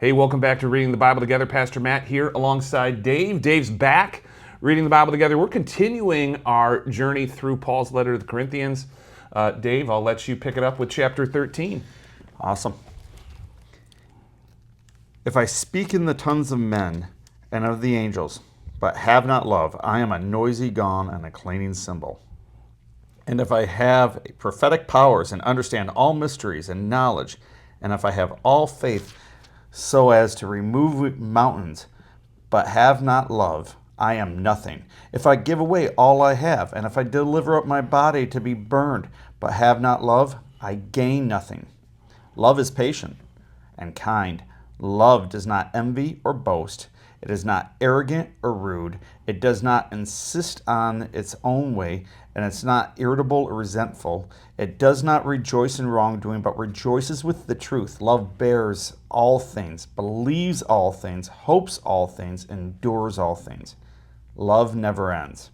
Hey, welcome back to Reading the Bible Together. Pastor Matt here alongside Dave. Dave's back reading the Bible together. We're continuing our journey through Paul's letter to the Corinthians. Dave, I'll let you pick it up with chapter 13. Awesome. If I speak in the tongues of men and of the angels, but have not love, I am a noisy gong and a clanging cymbal. And if I have prophetic powers and understand all mysteries and knowledge, and if I have all faith so as to remove mountains, but have not love, I am nothing. If I give away all I have, and if I deliver up my body to be burned, but have not love, I gain nothing. Love is patient and kind. Love does not envy or boast. It is not arrogant or rude. It does not insist on its own way, and it's not irritable or resentful. It does not rejoice in wrongdoing, but rejoices with the truth. Love bears all things, believes all things, hopes all things, endures all things. Love never ends.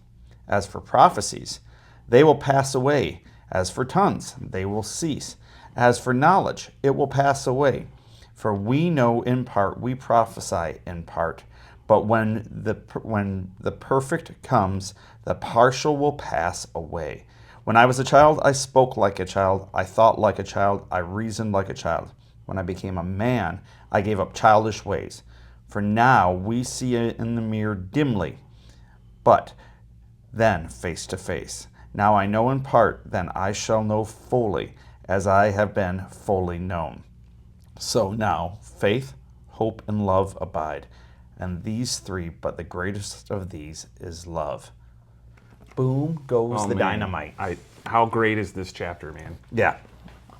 As for prophecies, they will pass away. As for tongues, they will cease. As for knowledge, it will pass away. For we know in part, we prophesy in part. But when the perfect comes, the partial will pass away. When I was a child, I spoke like a child, I thought like a child, I reasoned like a child. When I became a man, I gave up childish ways. For now we see in the mirror dimly, but then face to face. Now I know in part, then I shall know fully, as I have been fully known. So now faith, hope, and love abide. And these three, but the greatest of these is love. Boom goes the dynamite. How great is this chapter, man? Yeah.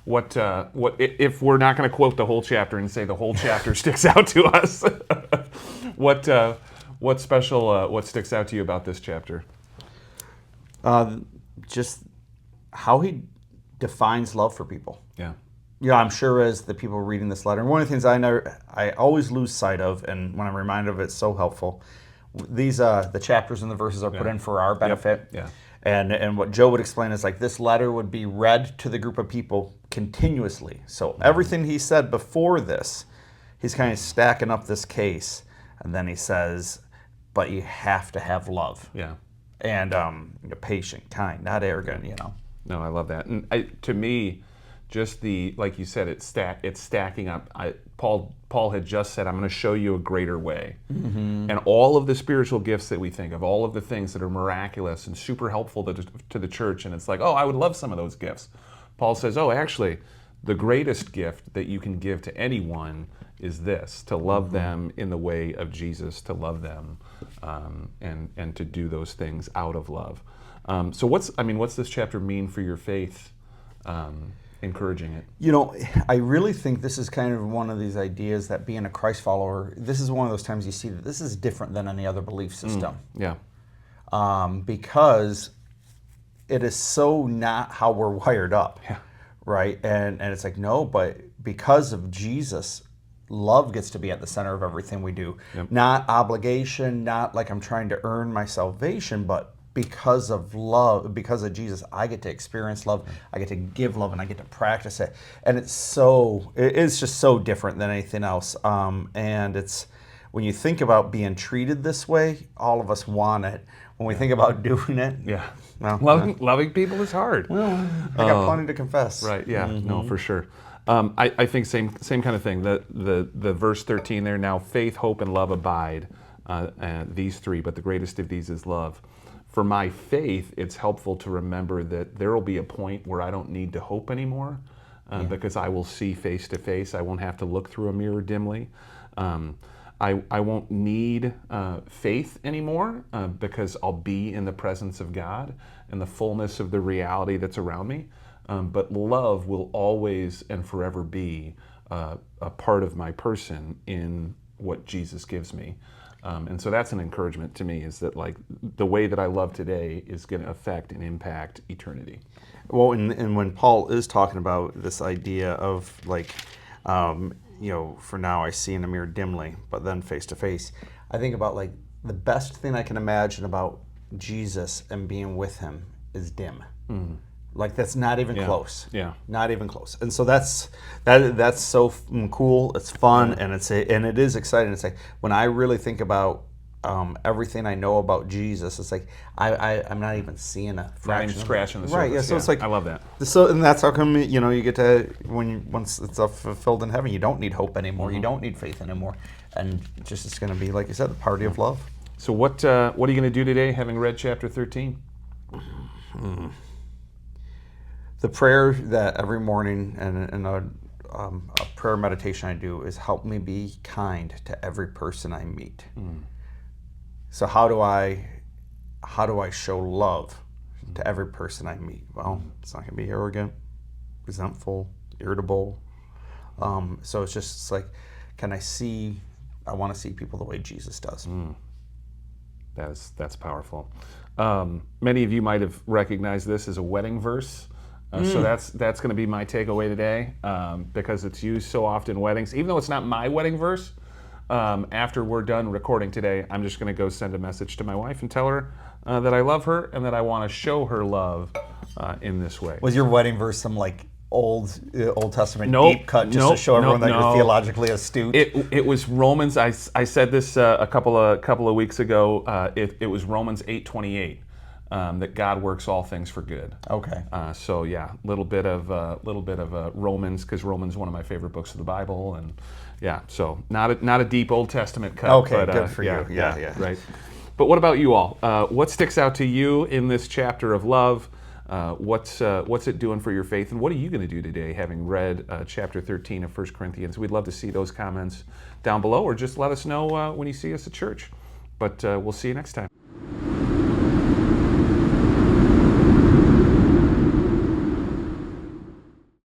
What if we're not going to quote the whole chapter and say the whole chapter sticks out to us? What sticks out to you about this chapter? Just how he defines love for people. Yeah. Yeah, I'm sure as the people reading this letter, and one of the things I always lose sight of, and when I'm reminded of it, it's so helpful. These the chapters and the verses are put in for our benefit. Yeah. And what Joe would explain is like this letter would be read to the group of people continuously. So everything he said before this, he's kind of stacking up this case, and then he says, but you have to have love. Yeah. And patient, kind, not arrogant, No, I love that. And to me, just like you said, it's stacking up. Paul had just said, I'm going to show you a greater way. Mm-hmm. And all of the spiritual gifts that we think of, all of the things that are miraculous and super helpful to the church, and it's like, oh, I would love some of those gifts. Paul says, oh, actually, the greatest gift that you can give to anyone is this, to love them in the way of Jesus, to love them and to do those things out of love. So what's this chapter mean for your faith? Encouraging it. I really think this is kind of one of these ideas that being a Christ follower, this is one of those times you see that this is different than any other belief system. Yeah. Because it is so not how we're wired up. Yeah. Right? And it's like, no, but because of Jesus, love gets to be at the center of everything we do. Yep. Not obligation, not like I'm trying to earn my salvation, but because of love, because of Jesus, I get to experience love, I get to give love, and I get to practice it. And it's just so different than anything else. And it's, when you think about being treated this way, all of us want it. When we think about doing it, well, loving people is hard. Well, I got plenty to confess. Right, yeah, no, for sure. I think same kind of thing. The verse 13 there, now faith, hope, and love abide, these three, but the greatest of these is love. For my faith, it's helpful to remember that there will be a point where I don't need to hope anymore because I will see face to face. I won't have to look through a mirror dimly. I won't need faith anymore because I'll be in the presence of God and the fullness of the reality that's around me. But love will always and forever be a part of my person in what Jesus gives me. And so that's an encouragement to me, is that like the way that I love today is going to affect and impact eternity. Well, and when Paul is talking about this idea of like, for now I see in a mirror dimly, but then face to face, I think about like the best thing I can imagine about Jesus and being with him is dim. Like that's not even Yeah. close. Yeah. Not even close. And so that's so cool. It's fun and it is exciting. It's like when I really think about everything I know about Jesus, it's like I'm not even seeing a fraction. Not even scratching the surface. Right. Yeah. So it's like I love that. So and that's how come you get to once it's fulfilled in heaven, you don't need hope anymore. You don't need faith anymore, and it's going to be like you said, the party of love. So what are you going to do today, having read chapter 13? The prayer that every morning and a prayer meditation I do is help me be kind to every person I meet. So how do I show love to every person I meet? Well, it's not going to be arrogant, resentful, irritable. So it's like, I want to see people the way Jesus does. That's powerful. Many of you might have recognized this as a wedding verse. So that's going to be my takeaway today, because it's used so often in weddings. Even though it's not my wedding verse, after we're done recording today, I'm just going to go send a message to my wife and tell her that I love her and that I want to show her love in this way. Was your wedding verse some like Old Testament Nope, deep cut just nope, to show everyone nope, that no. you're theologically astute? It was Romans. I said this a couple of weeks ago. It was Romans 8:28. That God works all things for good. Okay. So yeah, little bit of Romans, because Romans is one of my favorite books of the Bible, and yeah, so not a deep Old Testament cut. Okay, but, good for yeah, you. Yeah. Right. But what about you all? What sticks out to you in this chapter of love? What's it doing for your faith, and what are you going to do today, having read chapter 13 of 1 Corinthians? We'd love to see those comments down below, or just let us know when you see us at church. But we'll see you next time.